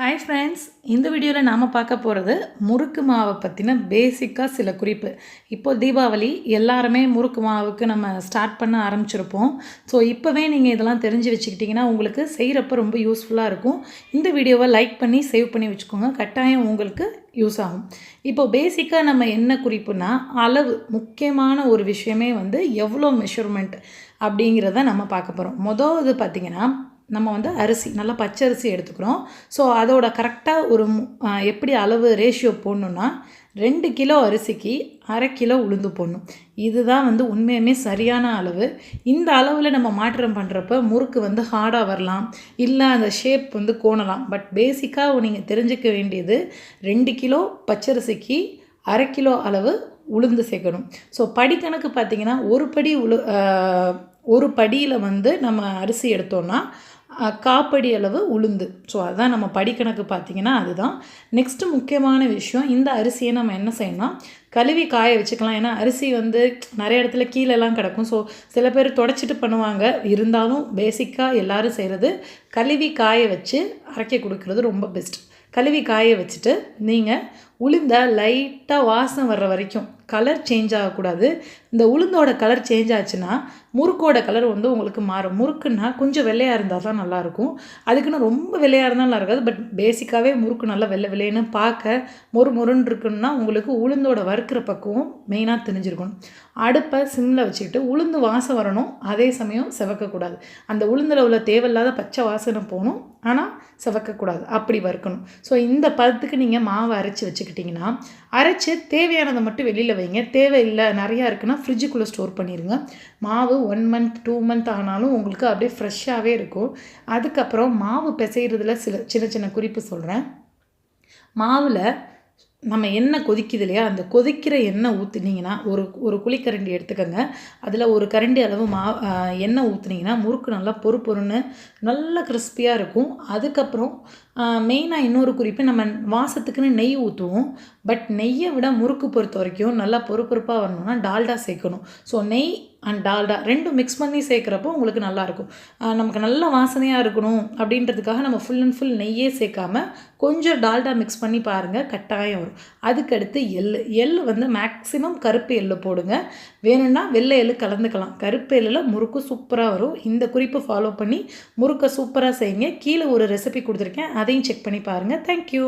Hi friends, இந்த வீடியோவில் நாம் பார்க்க போகிறது முறுக்கு மாவை பற்றின பேசிக்காக சில குறிப்பு. இப்போ தீபாவளி எல்லாருமே முறுக்கு மாவுக்கு நம்ம ஸ்டார்ட் பண்ண ஆரம்பிச்சிருப்போம். ஸோ இப்போவே நீங்கள் இதெல்லாம் தெரிஞ்சு வச்சுக்கிட்டிங்கன்னா உங்களுக்கு செய்கிறப்ப ரொம்ப யூஸ்ஃபுல்லாக இருக்கும். இந்த வீடியோவை லைக் பண்ணி சேவ் பண்ணி வச்சுக்கோங்க, கட்டாயம் உங்களுக்கு யூஸ் ஆகும். இப்போ பேசிக்காக நம்ம என்ன குறிப்புனா அளவு, முக்கியமான ஒரு விஷயமே எவ்வளோ மெஷர்மெண்ட் அப்படிங்கிறத நம்ம பார்க்க போகிறோம். இது பார்த்திங்கன்னா நம்ம அரிசி நல்லா பச்சை அரிசி எடுத்துக்கிறோம். ஸோ அதோட கரெக்டாக ஒரு எப்படி அளவு ரேஷியோ போடணுன்னா 2 கிலோ அரிசிக்கு 1/2 கிலோ உளுந்து போடணும். இதுதான் உண்மையுமே சரியான அளவு. இந்த அளவில் நம்ம மாற்றம் பண்ணுறப்ப முறுக்கு ஹார்டாக வரலாம், இல்லை அந்த ஷேப் கோணலாம். பட் பேசிக்காக நீங்கள் தெரிஞ்சுக்க வேண்டியது 2 கிலோ பச்சரிசிக்கு 1/2 கிலோ அளவு உளுந்து சேர்க்கணும். ஸோ படிக்கணக்கு பார்த்திங்கன்னா ஒரு படியில் நம்ம அரிசி எடுத்தோன்னா 1/4 படி அளவு உளுந்து. ஸோ அதுதான் நம்ம படிக்கணக்கு பார்த்திங்கன்னா அதுதான். நெக்ஸ்ட்டு முக்கியமான விஷயம், இந்த அரிசியை நம்ம என்ன செய்யணும்னா கழுவி காய வச்சுக்கலாம். ஏன்னா அரிசி நிறைய இடத்துல கீழெல்லாம் கிடக்கும். ஸோ சில பேர் தொடச்சிட்டு பண்ணுவாங்க. இருந்தாலும் பேசிக்காக எல்லோரும் செய்கிறது கழுவி காய வச்சு அரைக்க கொடுக்குறது ரொம்ப பெஸ்ட். கழுவி காய வச்சுட்டு நீங்கள் உளுந்த லைட்டாக வாசம் வர்ற வரைக்கும், கலர் சேஞ்ச் ஆகக்கூடாது. இந்த உளுந்தோட கலர் சேஞ்ச் ஆச்சுன்னா முறுக்கோட கலர் உங்களுக்கு மாறும். முறுக்குன்னா கொஞ்சம் வெள்ளையாக இருந்தால் தான் நல்லாயிருக்கும். அதுக்குன்னு ரொம்ப வெள்ளையாக இருந்தால் நல்லா இருக்காது. பட் பேசிக்காகவே முறுக்கு நல்லா வெள்ளை வெள்ளைன்னு பார்க்க மொறுன்னு இருக்குன்னா உங்களுக்கு உளுந்தோட வறுக்கிற பக்குவம் மெயினாக தெரிஞ்சிருக்கணும். அடுப்பை சிம்மில் வச்சுக்கிட்டு உளுந்து வாசம் வரணும், அதே சமயம் செவக்கக்கூடாது. அந்த உளுந்தில் உள்ள தேவையில்லாத பச்சை வாசனை போகணும், ஆனால் செவக்கக்கூடாது, அப்படி வறுக்கணும். ஸோ இந்த பதத்துக்கு நீங்கள் மாவை அரைச்சி வச்சுக்கிட்டிங்கன்னா அரைச்சி தேவையானதை மட்டும் வெளியில் வைங்க. தேவையில்லை நிறையா இருக்குன்னா ஃப்ரிட்ஜுக்குள்ளே ஸ்டோர் பண்ணிடுங்க. மாவு 1 மந்த் 2 மந்த் ஆனாலும் உங்களுக்கு அப்படியே ஃப்ரெஷ்ஷாகவே இருக்கும். அதுக்கப்புறம் மாவு பிசைகிறதுல சின்ன சின்ன குறிப்பு சொல்கிறேன். மாவில் நம்ம எண்ணெய் கொதிக்குது இல்லையா, அந்த கொதிக்கிற எண்ணெய் ஊற்றுனீங்கன்னா ஒரு குழிக்கரண்டி எடுத்துக்கோங்க. அதில் ஒரு கரண்டி அளவு எண்ணெய் ஊற்றுனீங்கன்னா முறுக்கு நல்லா பொறுன்னு நல்லா கிறிஸ்பியாக இருக்கும். அதுக்கப்புறம் மெயினாக இன்னொரு குறிப்பு, நம்ம வாசத்துக்குன்னு நெய் ஊற்றுவோம். பட் நெய்யை விட முறுக்கு பொறுத்த வரைக்கும் நல்லா பொறுப்பாக வரணும்னா டால்டா சேர்க்கணும். ஸோ நெய் அண்ட் டால்டா ரெண்டும் மிக்ஸ் பண்ணி சேர்க்குறப்போ உங்களுக்கு நல்லாயிருக்கும். நமக்கு நல்ல வாசனையாக இருக்கணும் அப்படின்றதுக்காக நம்ம ஃபுல் அண்ட் ஃபுல் நெய்யே சேர்க்காம கொஞ்சம் டால்டா மிக்ஸ் பண்ணி பாருங்கள், கட்டாயம் வரும். அதுக்கடுத்து எள்ளு மேக்ஸிமம் கருப்பு எள்ளு போடுங்க. வேணும்னா வெள்ளை எள்ளு கலந்துக்கலாம். கருப்பு எள்ளில் முறுக்கு சூப்பராக வரும். இந்த குறிப்பை ஃபாலோ பண்ணி முறுக்கை சூப்பராக செய்யுங்க. கீழே ஒரு ரெசிபி கொடுத்துருக்கேன், அதையும் செக் பண்ணி பாருங்கள். தேங்க்யூ.